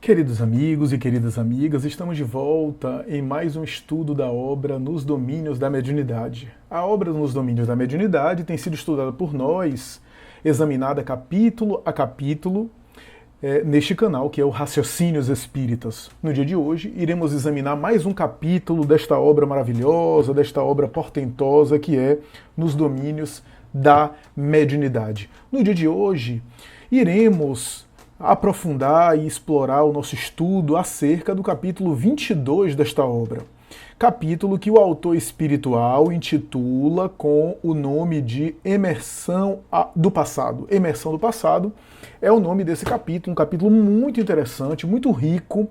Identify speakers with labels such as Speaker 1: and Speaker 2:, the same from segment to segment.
Speaker 1: Queridos amigos e queridas amigas, estamos de volta em mais um estudo da obra Nos Domínios da Mediunidade. A obra Nos Domínios da Mediunidade tem sido estudada por nós, examinada capítulo a capítulo, neste canal, que é o Raciocínios Espíritas. No dia de hoje, iremos examinar mais um capítulo desta obra maravilhosa, desta obra portentosa, que é Nos Domínios da Mediunidade. No dia de hoje, iremos aprofundar e explorar o nosso estudo acerca do capítulo 22 desta obra. Capítulo que o autor espiritual intitula com o nome de Emersão do Passado. Emersão do Passado é o nome desse capítulo, um capítulo muito interessante, muito rico,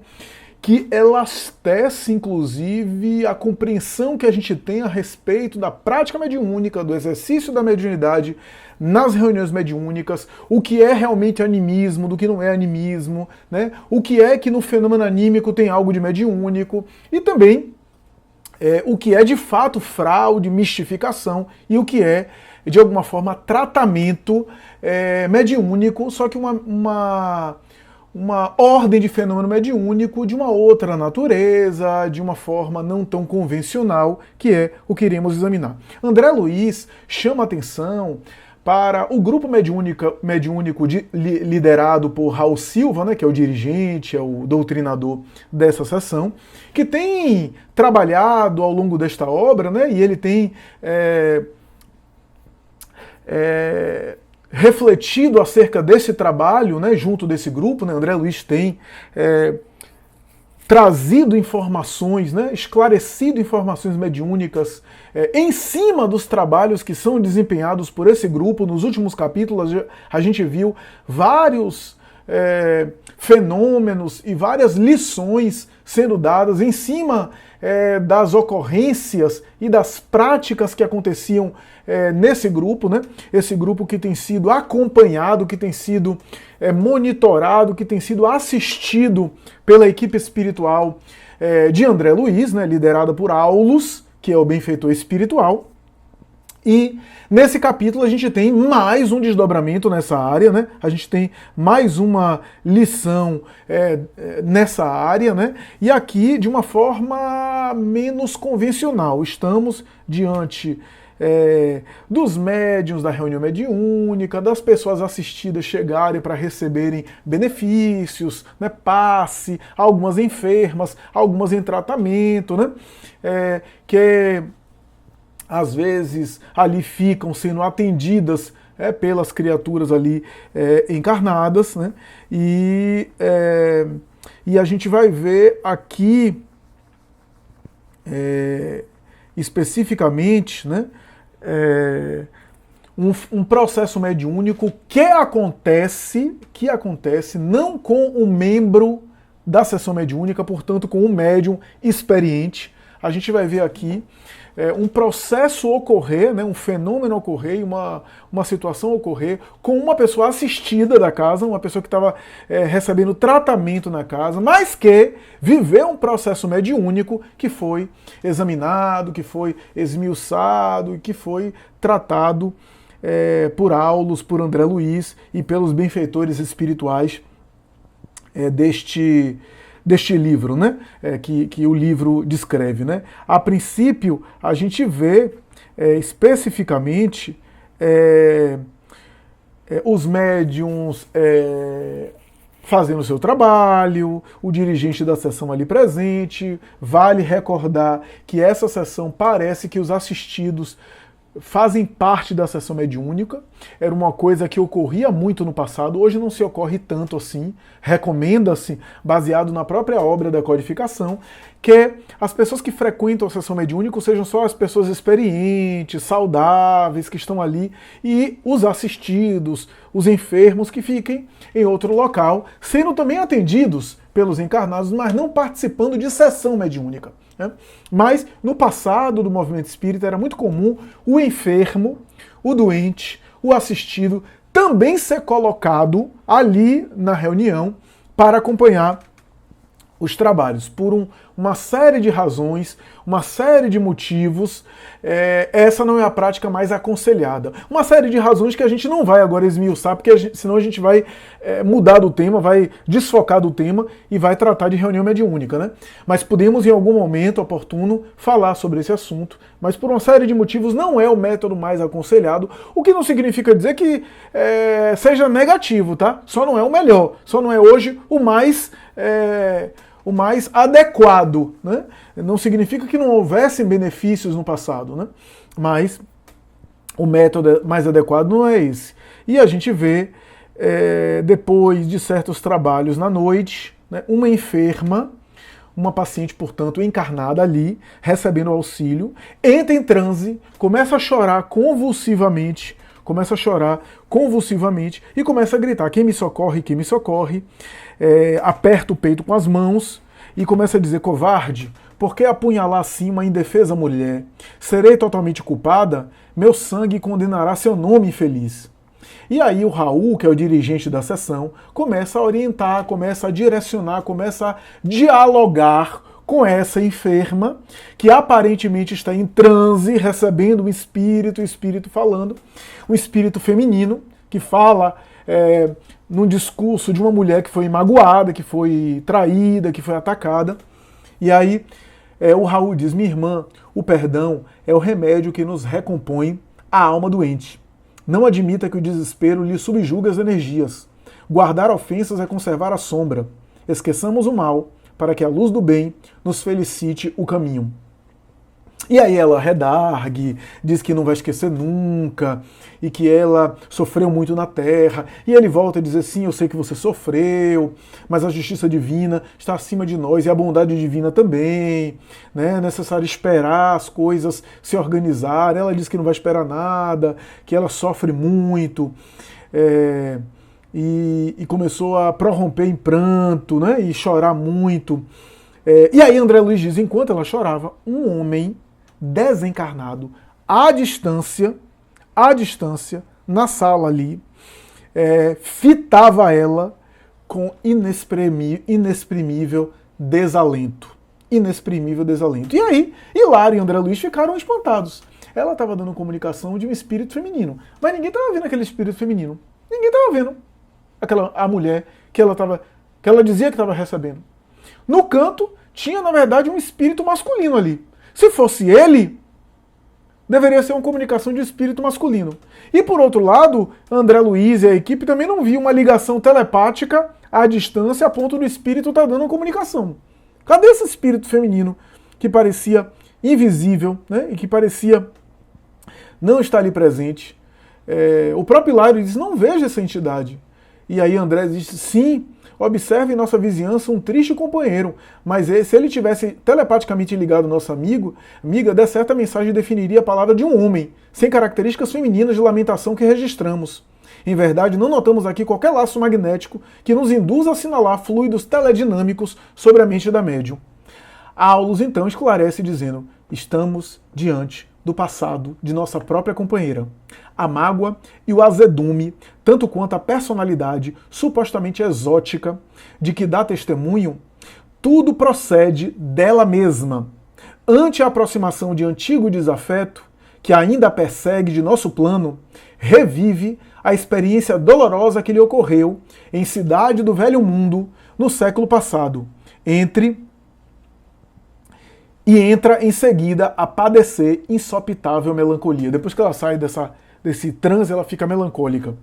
Speaker 1: que elastece, inclusive, a compreensão que a gente tem a respeito da prática mediúnica, do exercício da mediunidade nas reuniões mediúnicas, o que é realmente animismo, do que não é animismo, né? O que é que no fenômeno anímico tem algo de mediúnico, e também o que é de fato fraude, mistificação, e o que é, de alguma forma, tratamento mediúnico, só que uma ordem de fenômeno mediúnico de uma outra natureza, de uma forma não tão convencional, que é o que iremos examinar. André Luiz chama atenção para o grupo mediúnico liderado por Raul Silva, né, que é o dirigente, é o doutrinador dessa sessão, que tem trabalhado ao longo desta obra, né, e ele tem refletido acerca desse trabalho, né, junto desse grupo, né, André Luiz tem trazido informações, né, esclarecido informações mediúnicas em cima dos trabalhos que são desempenhados por esse grupo. Nos últimos capítulos a gente viu vários fenômenos e várias lições sendo dadas em cima das ocorrências e das práticas que aconteciam nesse grupo, né? Esse grupo que tem sido acompanhado, que tem sido monitorado, que tem sido assistido pela equipe espiritual de André Luiz, né? Liderada por Aulus, que é o benfeitor espiritual. E nesse capítulo a gente tem mais um desdobramento nessa área, né? A gente tem mais uma lição nessa área, né? E aqui de uma forma menos convencional. Estamos diante dos médiuns da reunião mediúnica, das pessoas assistidas chegarem para receberem benefícios, né? Passe, algumas enfermas, algumas em tratamento, né? Que às vezes ali ficam sendo atendidas pelas criaturas ali encarnadas, né? E a gente vai ver aqui especificamente, né, um processo mediúnico que acontece não com um membro da sessão mediúnica, portanto com um médium experiente. A gente vai ver aqui um processo ocorrer, né, um fenômeno ocorrer, uma situação ocorrer com uma pessoa assistida da casa, uma pessoa que estava recebendo tratamento na casa, mas que viveu um processo mediúnico que foi examinado, que foi esmiuçado e que foi tratado por Aulus, por André Luiz e pelos benfeitores espirituais deste livro, né, que o livro descreve, né? A princípio, a gente vê especificamente os médiuns fazendo o seu trabalho, o dirigente da sessão ali presente. Vale recordar que essa sessão parece que os assistidos fazem parte da sessão mediúnica. Era uma coisa que ocorria muito no passado, hoje não se ocorre tanto assim. Recomenda-se, baseado na própria obra da codificação, que as pessoas que frequentam a sessão mediúnica sejam só as pessoas experientes, saudáveis, que estão ali, e os assistidos, os enfermos, que fiquem em outro local, sendo também atendidos pelos encarnados, mas não participando de sessão mediúnica. Mas no passado do movimento espírita era muito comum o enfermo, o doente, o assistido também ser colocado ali na reunião para acompanhar os trabalhos, por uma série de razões, uma série de motivos, essa não é a prática mais aconselhada. Uma série de razões que a gente não vai agora esmiuçar, porque senão a gente vai mudar do tema, vai desfocar do tema e vai tratar de reunião mediúnica, né? Mas podemos em algum momento oportuno falar sobre esse assunto, mas por uma série de motivos não é o método mais aconselhado, o que não significa dizer que seja negativo, tá? Só não é o melhor, só não é hoje o mais adequado, né? Não significa que não houvessem benefícios no passado, né? Mas o método mais adequado não é esse. E a gente vê, depois de certos trabalhos na noite, né, uma enferma, uma paciente, portanto, encarnada ali, recebendo auxílio, entra em transe, começa a chorar convulsivamente, e começa a gritar: quem me socorre, quem me socorre, aperta o peito com as mãos e começa a dizer: covarde, por que apunhalar assim uma indefesa mulher? Serei totalmente culpada? Meu sangue condenará seu nome infeliz. E aí o Raul, que é o dirigente da sessão, começa a orientar, começa a direcionar, começa a dialogar com essa enferma, que aparentemente está em transe, recebendo um espírito, o espírito falando, um espírito feminino, que fala num discurso de uma mulher que foi magoada, que foi traída, que foi atacada. E aí o Raul diz: minha irmã, o perdão é o remédio que nos recompõe a alma doente. Não admita que o desespero lhe subjugue as energias. Guardar ofensas é conservar a sombra. Esqueçamos o mal, para que a luz do bem nos felicite o caminho. E aí ela redargue, diz que não vai esquecer nunca, e que ela sofreu muito na terra. E ele volta a dizer: sim, eu sei que você sofreu, mas a justiça divina está acima de nós, e a bondade divina também. Né? É necessário esperar as coisas se organizarem. Ela diz que não vai esperar nada, que ela sofre muito, e começou a prorromper em pranto, né? E chorar muito. E aí André Luiz diz: enquanto ela chorava, um homem desencarnado, à distância, na sala ali, fitava ela com inexprimível desalento. E aí, Hilário e André Luiz ficaram espantados. Ela estava dando comunicação de um espírito feminino, mas ninguém estava vendo aquele espírito feminino. Ninguém estava vendo a mulher que ela dizia que estava recebendo. No canto, tinha, na verdade, um espírito masculino ali. Se fosse ele, deveria ser uma comunicação de espírito masculino. E por outro lado, André Luiz e a equipe também não viu uma ligação telepática à distância a ponto do espírito estar dando uma comunicação. Cadê esse espírito feminino que parecia invisível, né, e que parecia não estar ali presente? O próprio Hilário diz: não vejo essa entidade. E aí André diz: sim, observe em nossa vizinhança um triste companheiro, mas se ele tivesse telepaticamente ligado ao nosso amiga, de certa mensagem definiria a palavra de um homem, sem características femininas de lamentação que registramos. Em verdade, não notamos aqui qualquer laço magnético que nos induza a assinalar fluidos teledinâmicos sobre a mente da médium. Aulus então esclarece dizendo: estamos diante do passado de nossa própria companheira. A mágoa e o azedume, tanto quanto a personalidade supostamente exótica de que dá testemunho, tudo procede dela mesma. Ante a aproximação de antigo desafeto, que ainda a persegue de nosso plano, revive a experiência dolorosa que lhe ocorreu em cidade do Velho Mundo no século passado, e entra em seguida a padecer insopitável melancolia. Depois que ela sai desse transe, ela fica melancólica.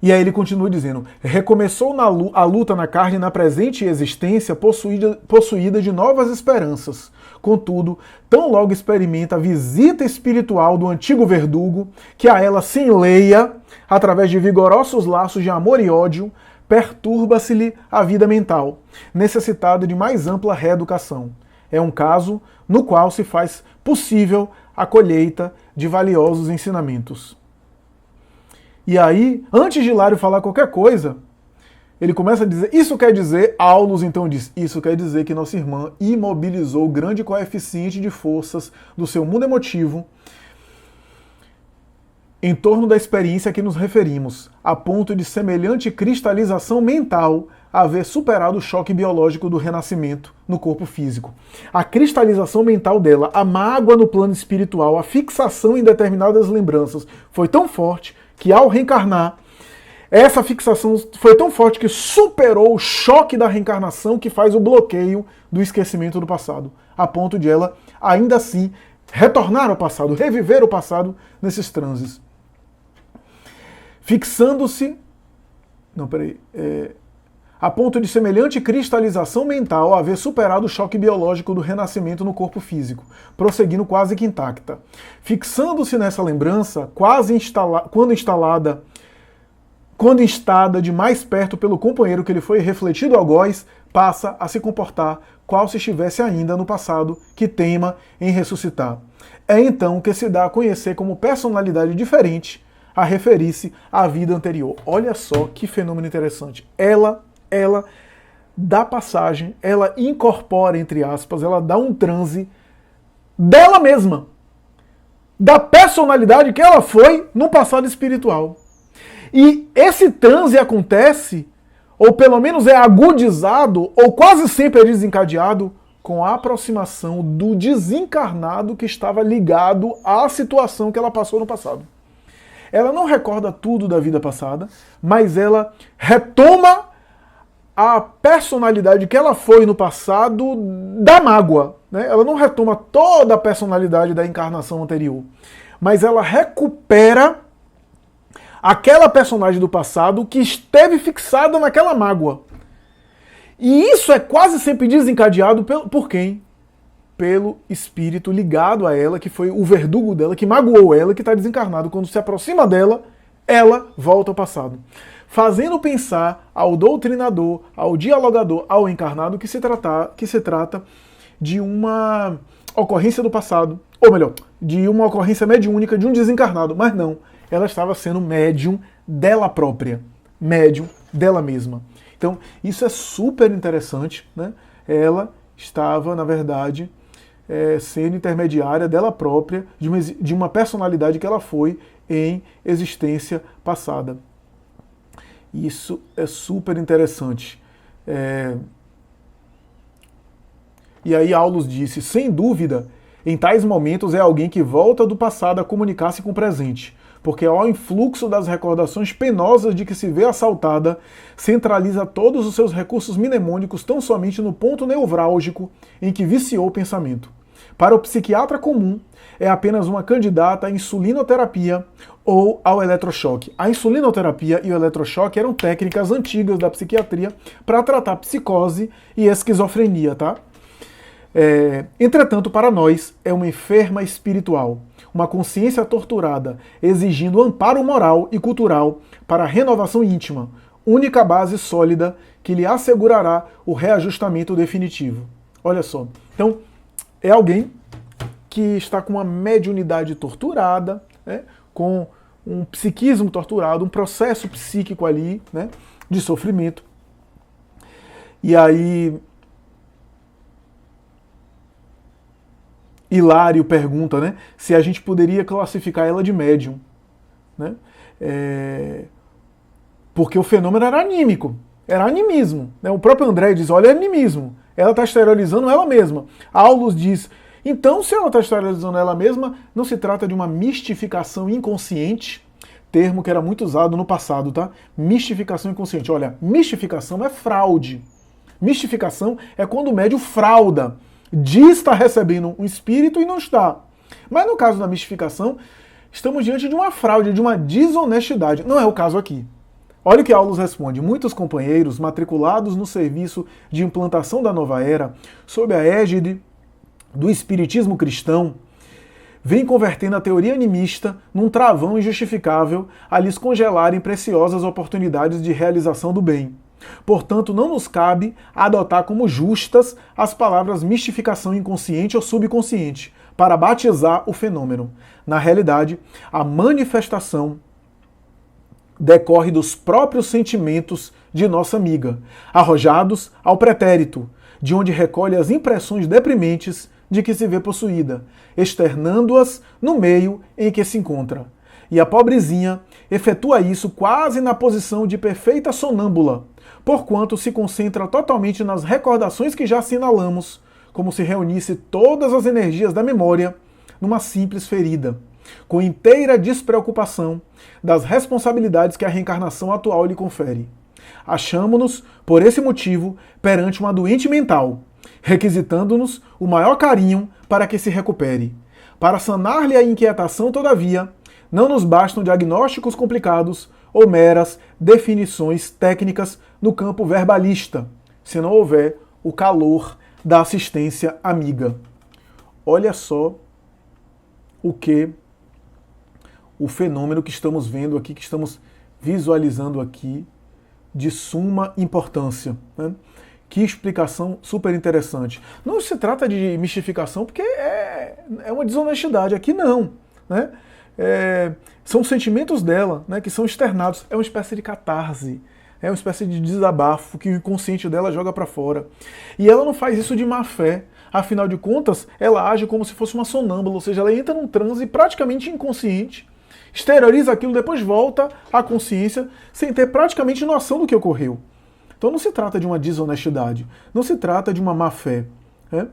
Speaker 1: E aí ele continua dizendo: recomeçou a luta na carne na presente existência possuída de novas esperanças. Contudo, tão logo experimenta a visita espiritual do antigo verdugo, que a ela se enleia, através de vigorosos laços de amor e ódio, perturba-se-lhe a vida mental, necessitada de mais ampla reeducação. É um caso no qual se faz possível a colheita de valiosos ensinamentos. E aí, antes de Hilário falar qualquer coisa, ele começa a dizer: isso quer dizer, Aulus então diz, isso quer dizer que nossa irmã imobilizou o grande coeficiente de forças do seu mundo emotivo em torno da experiência a que nos referimos, a ponto de semelhante cristalização mental haver superado o choque biológico do renascimento no corpo físico. A cristalização mental dela, a mágoa no plano espiritual, a fixação em determinadas lembranças foi tão forte que ao reencarnar, essa fixação foi tão forte que superou o choque da reencarnação que faz o bloqueio do esquecimento do passado, a ponto de ela, ainda assim, retornar ao passado, reviver o passado nesses transes. Fixando-se... Não, peraí. A ponto de semelhante cristalização mental haver superado o choque biológico do renascimento no corpo físico, prosseguindo quase que intacta. Fixando-se nessa lembrança, quando instada de mais perto pelo companheiro que lhe foi refletido algoz, passa a se comportar qual se estivesse ainda no passado, que teima em ressuscitar. É então que se dá a conhecer como personalidade diferente, a referir-se à vida anterior. Olha só que fenômeno interessante. Ela dá passagem, ela incorpora, entre aspas, ela dá um transe dela mesma, da personalidade que ela foi no passado espiritual. E esse transe acontece, ou pelo menos é agudizado, ou quase sempre é desencadeado, com a aproximação do desencarnado que estava ligado à situação que ela passou no passado. Ela não recorda tudo da vida passada, mas ela retoma a personalidade que ela foi no passado da mágoa, né? Ela não retoma toda a personalidade da encarnação anterior, mas ela recupera aquela personagem do passado que esteve fixada naquela mágoa. E isso é quase sempre desencadeado por quem? Pelo espírito ligado a ela, que foi o verdugo dela, que magoou ela, que está desencarnado. Quando se aproxima dela, ela volta ao passado, fazendo pensar ao doutrinador, ao dialogador, ao encarnado que se trata de uma ocorrência do passado, ou melhor, de uma ocorrência mediúnica de um desencarnado, mas não, ela estava sendo médium dela própria, médium dela mesma. Então, isso é super interessante, né? Ela estava, na verdade, sendo intermediária dela própria, de uma personalidade que ela foi em existência passada. Isso é super interessante. E aí Aulus disse, sem dúvida, em tais momentos é alguém que volta do passado a comunicar-se com o presente, porque ao influxo das recordações penosas de que se vê assaltada, centraliza todos os seus recursos mnemônicos tão somente no ponto nevrálgico em que viciou o pensamento. Para o psiquiatra comum, é apenas uma candidata à insulinoterapia ou ao eletrochoque. A insulinoterapia e o eletrochoque eram técnicas antigas da psiquiatria para tratar psicose e esquizofrenia, tá? Entretanto, para nós, é uma enferma espiritual, uma consciência torturada, exigindo amparo moral e cultural para a renovação íntima, única base sólida que lhe assegurará o reajustamento definitivo. Olha só, então, é alguém que está com uma mediunidade torturada, né, com um psiquismo torturado, um processo psíquico ali, né, de sofrimento. E aí Hilário pergunta, né, se a gente poderia classificar ela de médium, né? Porque o fenômeno era anímico, era animismo, né? O próprio André diz, olha, é animismo, ela está esterilizando ela mesma. Aulus diz, então se ela está esterilizando ela mesma, não se trata de uma mistificação inconsciente, termo que era muito usado no passado, tá? Mistificação inconsciente. Olha, mistificação é fraude. Mistificação é quando o médium frauda, diz estar recebendo um espírito e não está. Mas no caso da mistificação, estamos diante de uma fraude, de uma desonestidade. Não é o caso aqui. Olha o que Aulus responde. Muitos companheiros matriculados no serviço de implantação da nova era, sob a égide do espiritismo cristão, vêm convertendo a teoria animista num travão injustificável a lhes congelarem preciosas oportunidades de realização do bem. Portanto, não nos cabe adotar como justas as palavras mistificação inconsciente ou subconsciente para batizar o fenômeno. Na realidade, a manifestação decorre dos próprios sentimentos de nossa amiga, arrojados ao pretérito, de onde recolhe as impressões deprimentes de que se vê possuída, externando-as no meio em que se encontra. E a pobrezinha efetua isso quase na posição de perfeita sonâmbula, porquanto se concentra totalmente nas recordações que já assinalamos, como se reunisse todas as energias da memória numa simples ferida, com inteira despreocupação das responsabilidades que a reencarnação atual lhe confere. Achamo-nos, por esse motivo, perante uma doente mental, requisitando-nos o maior carinho para que se recupere. Para sanar-lhe a inquietação, todavia, não nos bastam diagnósticos complicados ou meras definições técnicas no campo verbalista, se não houver o calor da assistência amiga. Olha só o fenômeno que estamos vendo aqui, que estamos visualizando aqui, de suma importância, né? Que explicação super interessante. Não se trata de mistificação, porque é uma desonestidade. Aqui não, né? São sentimentos dela, né, que são externados. É uma espécie de catarse, é uma espécie de desabafo que o inconsciente dela joga para fora. E ela não faz isso de má fé. Afinal de contas, ela age como se fosse uma sonâmbula, ou seja, ela entra num transe praticamente inconsciente, exterioriza aquilo, depois volta à consciência sem ter praticamente noção do que ocorreu. Então não se trata de uma desonestidade, não se trata de uma má fé, né?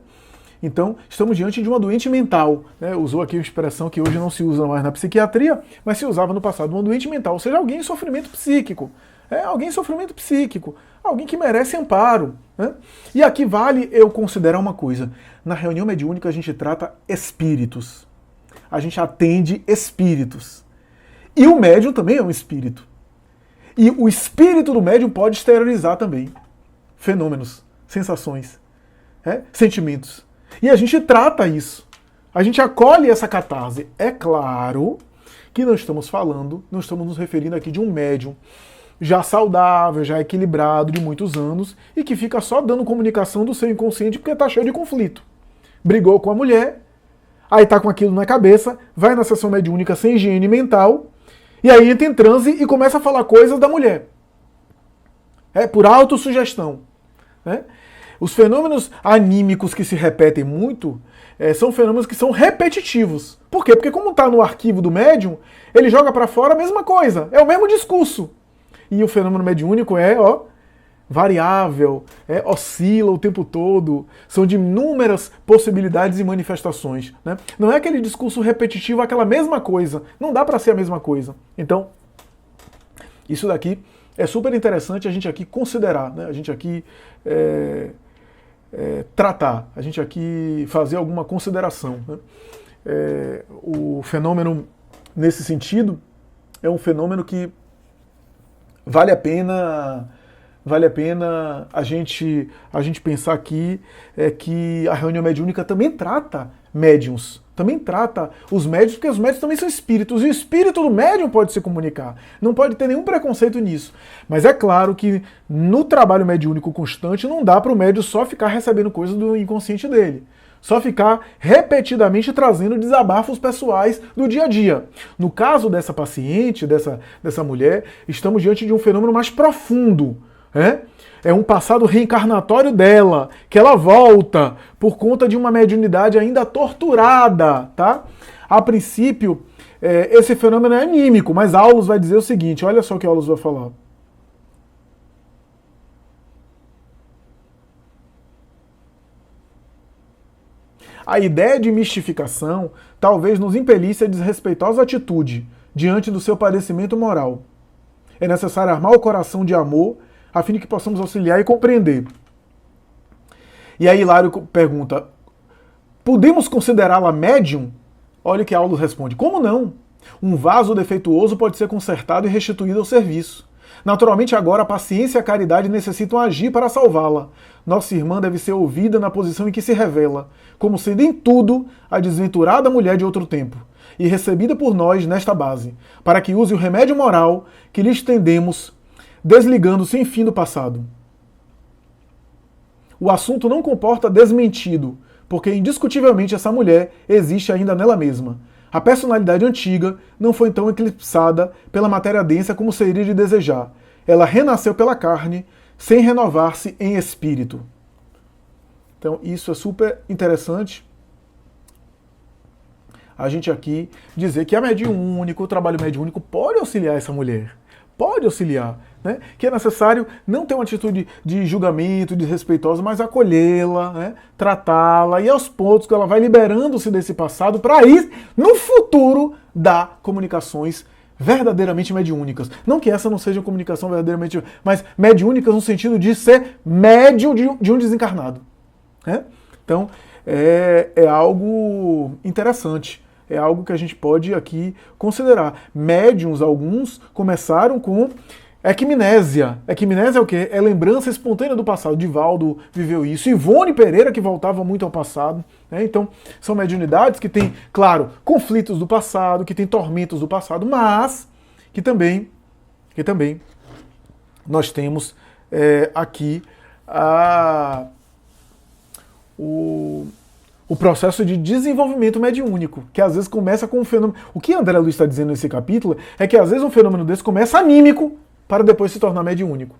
Speaker 1: Então estamos diante de uma doente mental, né? Usou aqui uma expressão que hoje não se usa mais na psiquiatria, mas se usava no passado, uma doente mental, ou seja, alguém em sofrimento psíquico, alguém em sofrimento psíquico, alguém que merece amparo, né? E aqui vale eu considerar uma coisa: na reunião mediúnica a gente trata espíritos, a gente atende espíritos. E o médium também é um espírito. E o espírito do médium pode exteriorizar também fenômenos, sensações, sentimentos. E a gente trata isso. A gente acolhe essa catarse. É claro que não estamos falando, não estamos nos referindo aqui de um médium já saudável, já equilibrado, de muitos anos, e que fica só dando comunicação do seu inconsciente porque está cheio de conflito. Brigou com a mulher, aí tá com aquilo na cabeça, vai na sessão mediúnica sem higiene mental, e aí entra em transe e começa a falar coisas da mulher. Por autossugestão, né? Os fenômenos anímicos que se repetem muito são fenômenos que são repetitivos. Por quê? Porque como está no arquivo do médium, ele joga para fora a mesma coisa, é o mesmo discurso. E o fenômeno mediúnico variável, oscila o tempo todo, são de inúmeras possibilidades e manifestações, né? Não é aquele discurso repetitivo, aquela mesma coisa, não dá para ser a mesma coisa. Então, isso daqui é super interessante a gente aqui considerar, né? A gente aqui tratar, a gente aqui fazer alguma consideração, né? O fenômeno, nesse sentido, é um fenômeno que vale a pena a gente pensar aqui que a reunião mediúnica também trata médiuns, também trata os médiuns, porque os médiuns também são espíritos, e o espírito do médium pode se comunicar, não pode ter nenhum preconceito nisso. Mas é claro que no trabalho mediúnico constante não dá para o médium só ficar recebendo coisas do inconsciente dele, só ficar repetidamente trazendo desabafos pessoais do dia a dia. No caso dessa paciente, dessa mulher, estamos diante de um fenômeno mais profundo. É um passado reencarnatório dela, que ela volta por conta de uma mediunidade ainda torturada, tá? A princípio, esse fenômeno é anímico, mas Aulus vai dizer o seguinte, olha só o que Aulus vai falar. A ideia de mistificação talvez nos impelisse a desrespeitosa atitude diante do seu padecimento moral. É necessário armar o coração de amor a fim de que possamos auxiliar e compreender. E aí Hilário pergunta, podemos considerá-la médium? Olha o que Aulus responde, como não? Um vaso defeituoso pode ser consertado e restituído ao serviço. Naturalmente agora a paciência e a caridade necessitam agir para salvá-la. Nossa irmã deve ser ouvida na posição em que se revela, como sendo em tudo a desventurada mulher de outro tempo, e recebida por nós nesta base, para que use o remédio moral que lhe estendemos, desligando-se enfim do passado. O assunto não comporta desmentido, porque indiscutivelmente essa mulher existe ainda nela mesma. A personalidade antiga não foi tão eclipsada pela matéria densa como seria de desejar. Ela renasceu pela carne, sem renovar-se em espírito. Então isso é super interessante. A gente aqui dizer que a mediúnica, o trabalho mediúnico pode auxiliar essa mulher. pode auxiliar, né? Que é necessário não ter uma atitude de julgamento, desrespeitosa, mas acolhê-la, né? Tratá-la e aos poucos que ela vai liberando-se desse passado para aí, no futuro, dar comunicações verdadeiramente mediúnicas. Não que essa não seja comunicação verdadeiramente, mas mediúnicas no sentido de ser médio de um desencarnado, né? Então, é algo interessante. É algo que a gente pode aqui considerar. Médiuns, alguns, começaram com equimnésia. Equimnésia é o quê? É lembrança espontânea do passado. Divaldo viveu isso. Ivone Pereira, que voltava muito ao passado, né? Então, são mediunidades que têm, claro, conflitos do passado, que têm tormentos do passado, mas que também nós temos aqui o processo de desenvolvimento mediúnico, que às vezes começa com um fenômeno... O que André Luiz está dizendo nesse capítulo é que às vezes um fenômeno desse começa anímico para depois se tornar mediúnico.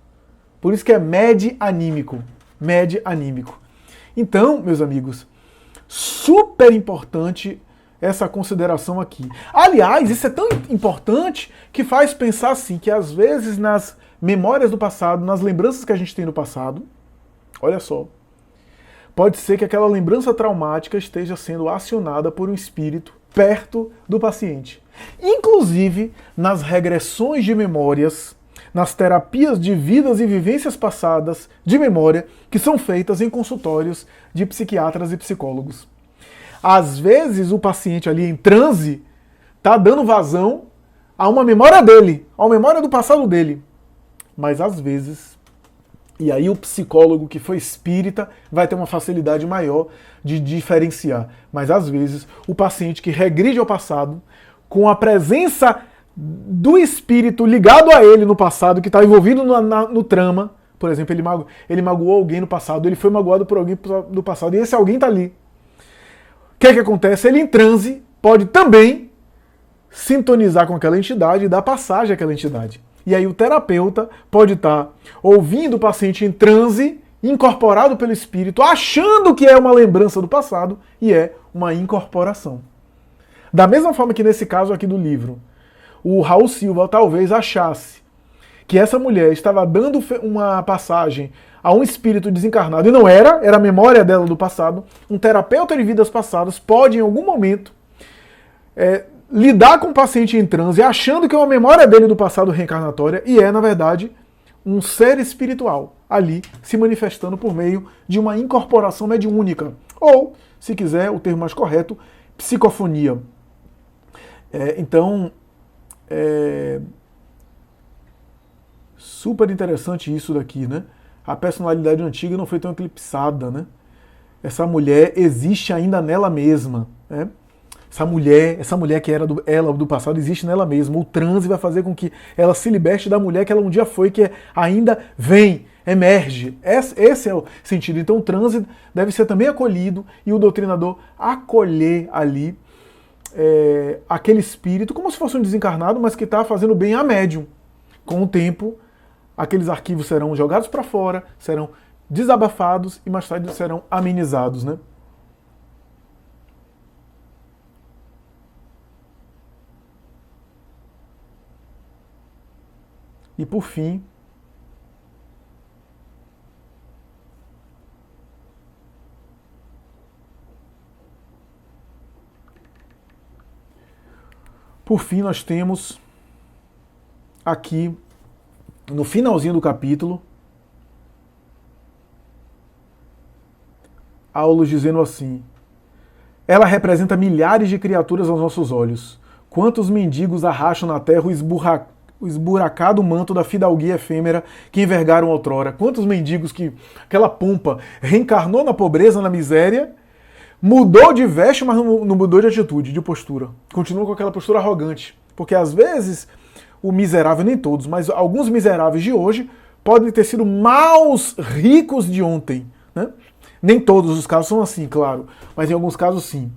Speaker 1: Por isso que é medianímico. Medianímico. Então, meus amigos, super importante essa consideração aqui. Aliás, isso é tão importante que faz pensar assim, que às vezes nas memórias do passado, nas lembranças que a gente tem do passado, olha só, pode ser que aquela lembrança traumática esteja sendo acionada por um espírito perto do paciente. Inclusive, nas regressões de memórias, nas terapias de vidas e vivências passadas de memória que são feitas em consultórios de psiquiatras e psicólogos. Às vezes, o paciente ali em transe está dando vazão a uma memória dele, a uma memória do passado dele. Mas às vezes... E aí o psicólogo que foi espírita vai ter uma facilidade maior de diferenciar. Mas às vezes o paciente que regride ao passado, com a presença do espírito ligado a ele no passado, que está envolvido no trama, por exemplo, ele magoou alguém no passado, ele foi magoado por alguém do passado, e esse alguém está ali. O que é que acontece? Ele em transe pode também sintonizar com aquela entidade e dar passagem àquela entidade. E aí o terapeuta pode estar ouvindo o paciente em transe, incorporado pelo espírito, achando que é uma lembrança do passado, e é uma incorporação. Da mesma forma que nesse caso aqui do livro, o Raul Silva talvez achasse que essa mulher estava dando uma passagem a um espírito desencarnado, e não era a memória dela do passado. Um terapeuta de vidas passadas pode, em algum momento, lidar com o paciente em transe achando que é uma memória dele do passado reencarnatória, e na verdade, um ser espiritual ali se manifestando por meio de uma incorporação mediúnica. Ou, se quiser, o termo mais correto, psicofonia. Então, super interessante isso daqui, né? A personalidade antiga não foi tão eclipsada, né? Essa mulher existe ainda nela mesma, né? Essa mulher que era ela do passado existe nela mesma. O transe vai fazer com que ela se liberte da mulher que ela um dia foi, que ainda vem, emerge. Esse é o sentido. Então o transe deve ser também acolhido, e o doutrinador acolher ali aquele espírito como se fosse um desencarnado, mas que está fazendo bem a médium. Com o tempo, aqueles arquivos serão jogados para fora, serão desabafados e mais tarde serão amenizados, né? E por fim, nós temos aqui, no finalzinho do capítulo, Aulus dizendo assim: ela representa milhares de criaturas aos nossos olhos. Quantos mendigos arrastam na terra o esburacado manto da fidalguia efêmera que envergaram outrora. Quantos mendigos que aquela pompa reencarnou na pobreza, na miséria, mudou de veste, mas não mudou de atitude, de postura. Continua com aquela postura arrogante. Porque às vezes o miserável, nem todos, mas alguns miseráveis de hoje podem ter sido maus ricos de ontem, né? Nem todos os casos são assim, claro, mas em alguns casos sim.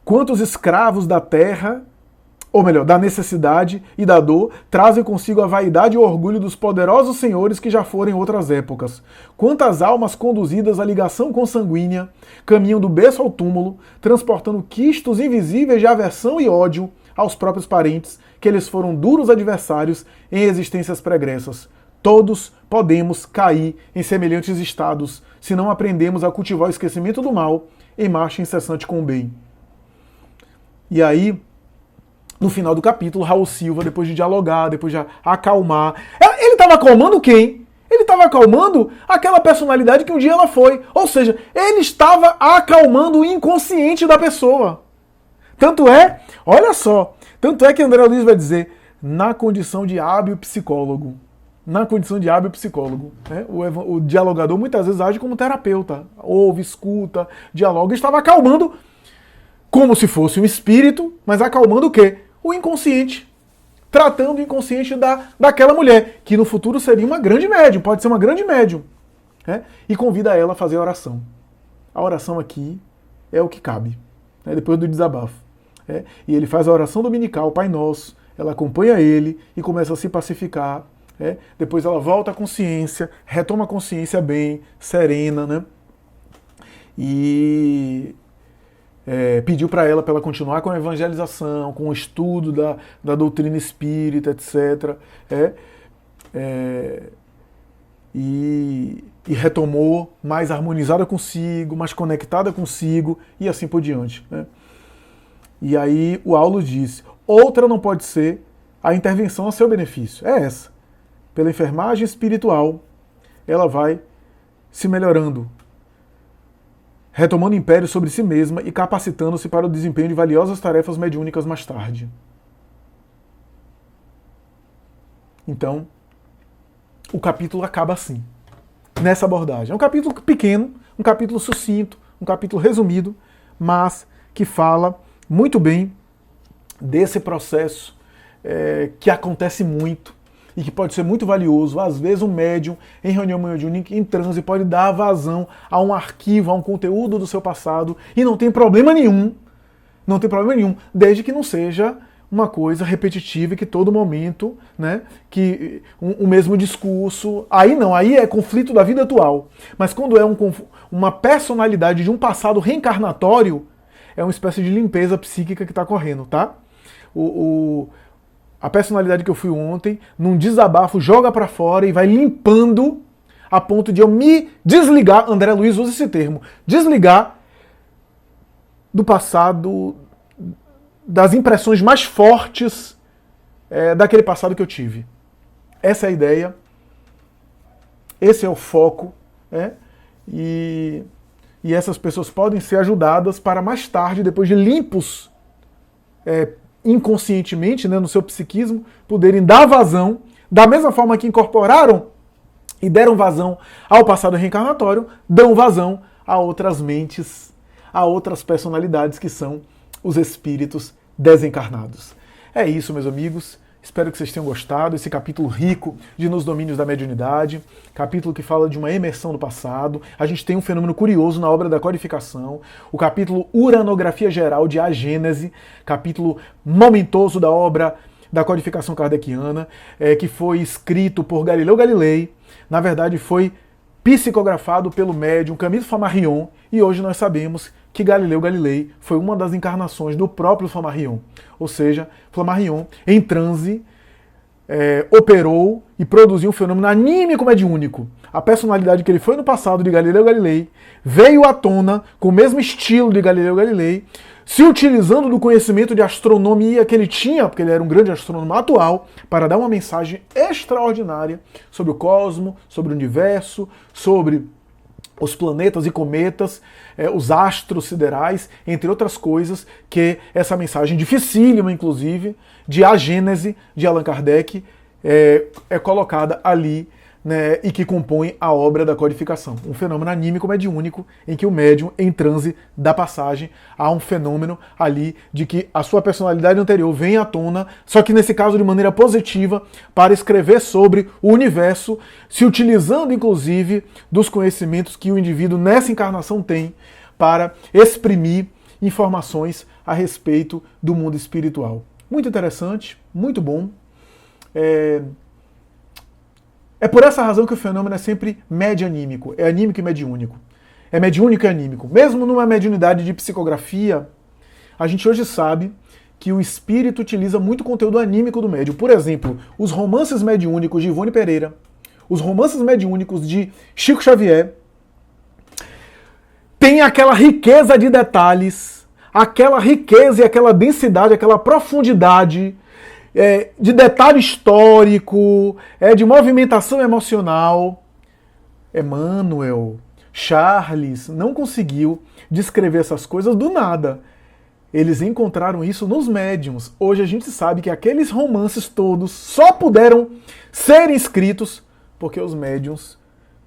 Speaker 1: Quantos escravos da terra, ou melhor, da necessidade e da dor, trazem consigo a vaidade e o orgulho dos poderosos senhores que já foram em outras épocas. Quantas almas conduzidas à ligação consanguínea caminham do berço ao túmulo, transportando quistos invisíveis de aversão e ódio, aos próprios parentes que eles foram duros adversários em existências pregressas. Todos podemos cair em semelhantes estados se não aprendemos a cultivar o esquecimento do mal em marcha incessante com o bem. E aí, no final do capítulo, Raul Silva, depois de dialogar, depois de acalmar... Ele estava acalmando quem? Ele estava acalmando aquela personalidade que um dia ela foi. Ou seja, ele estava acalmando o inconsciente da pessoa. Tanto é, olha só, tanto é que André Luiz vai dizer, na condição de hábil psicólogo. Na condição de hábil psicólogo. Né? O dialogador muitas vezes age como terapeuta. Ouve, escuta, dialoga. Estava acalmando como se fosse um espírito, mas acalmando o quê? O inconsciente. Tratando o inconsciente daquela mulher, que no futuro seria uma grande médium, pode ser uma grande médium. Né? E convida ela a fazer a oração. A oração aqui é o que cabe, né? Depois do desabafo. E ele faz a oração dominical, Pai Nosso, ela acompanha ele e começa a se pacificar. Depois ela volta à consciência, retoma a consciência bem, serena, né? E pediu para ela continuar com a evangelização, com o estudo da doutrina espírita, etc. E retomou mais harmonizada consigo, mais conectada consigo, e assim por diante. Né? E aí o Aulo disse, outra não pode ser a intervenção a seu benefício. É essa. Pela enfermagem espiritual, ela vai se melhorando, retomando império sobre si mesma e capacitando-se para o desempenho de valiosas tarefas mediúnicas mais tarde. Então, o capítulo acaba assim, nessa abordagem. É um capítulo pequeno, um capítulo sucinto, um capítulo resumido, mas que fala muito bem desse processo que acontece muito e que pode ser muito valioso. Às vezes um médium, em reunião mediúnica, em transe, pode dar vazão a um arquivo, a um conteúdo do seu passado, e não tem problema nenhum, desde que não seja uma coisa repetitiva e que todo momento, né, que o mesmo discurso, aí não, aí é conflito da vida atual. Mas quando é uma personalidade de um passado reencarnatório, é uma espécie de limpeza psíquica que está correndo, tá? A personalidade que eu fui ontem, num desabafo, joga pra fora e vai limpando a ponto de eu me desligar, André Luiz usa esse termo, desligar do passado, das impressões mais fortes daquele passado que eu tive. Essa é a ideia, esse é o foco, e essas pessoas podem ser ajudadas para mais tarde, depois de limpos inconscientemente, né, no seu psiquismo, poderem dar vazão, da mesma forma que incorporaram e deram vazão ao passado reencarnatório, dão vazão a outras mentes, a outras personalidades que são os espíritos desencarnados. É isso, meus amigos. Espero que vocês tenham gostado. Esse capítulo rico de Nos Domínios da Mediunidade, capítulo que fala de uma emersão do passado. A gente tem um fenômeno curioso na obra da codificação, o capítulo Uranografia Geral de A Gênese, capítulo momentoso da obra da codificação kardeciana, que foi escrito por Galileu Galilei. Na verdade, foi psicografado pelo médium Camille Flammarion, e hoje nós sabemos que Galileu Galilei foi uma das encarnações do próprio Flammarion. Ou seja, Flammarion, em transe, operou e produziu um fenômeno anímico mediúnico. A personalidade que ele foi no passado de Galileu Galilei veio à tona com o mesmo estilo de Galileu Galilei, se utilizando do conhecimento de astronomia que ele tinha, porque ele era um grande astrônomo atual, para dar uma mensagem extraordinária sobre o cosmos, sobre o universo, sobre os planetas e cometas, os astros siderais, entre outras coisas, que essa mensagem dificílima, inclusive, de A Gênese, de Allan Kardec, é colocada ali, né, e que compõe a obra da codificação. Um fenômeno anímico mediúnico em que o médium, em transe, dá passagem a um fenômeno ali de que a sua personalidade anterior vem à tona, só que nesse caso de maneira positiva, para escrever sobre o universo, se utilizando inclusive dos conhecimentos que o indivíduo nessa encarnação tem para exprimir informações a respeito do mundo espiritual. Muito interessante, muito bom. É por essa razão que o fenômeno é sempre medianímico, é anímico e mediúnico. É mediúnico e anímico. Mesmo numa mediunidade de psicografia, a gente hoje sabe que o espírito utiliza muito conteúdo anímico do médium. Por exemplo, os romances mediúnicos de Ivone Pereira, os romances mediúnicos de Chico Xavier, tem aquela riqueza de detalhes, aquela riqueza e aquela densidade, aquela profundidade de detalhe histórico, de movimentação emocional. Emmanuel, Charles não conseguiu descrever essas coisas do nada. Eles encontraram isso nos médiums. Hoje a gente sabe que aqueles romances todos só puderam ser escritos porque os médiums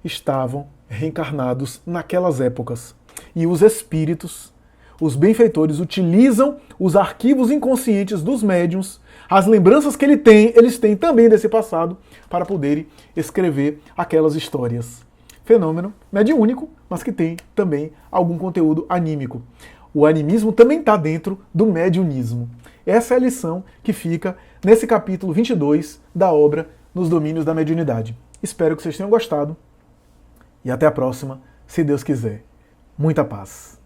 Speaker 1: estavam reencarnados naquelas épocas. E os espíritos, os benfeitores, utilizam os arquivos inconscientes dos médiums, as lembranças que eles têm também desse passado, para poderem escrever aquelas histórias. Fenômeno mediúnico, mas que tem também algum conteúdo anímico. O animismo também está dentro do mediunismo. Essa é a lição que fica nesse capítulo 22 da obra Nos Domínios da Mediunidade. Espero que vocês tenham gostado e até a próxima, se Deus quiser. Muita paz.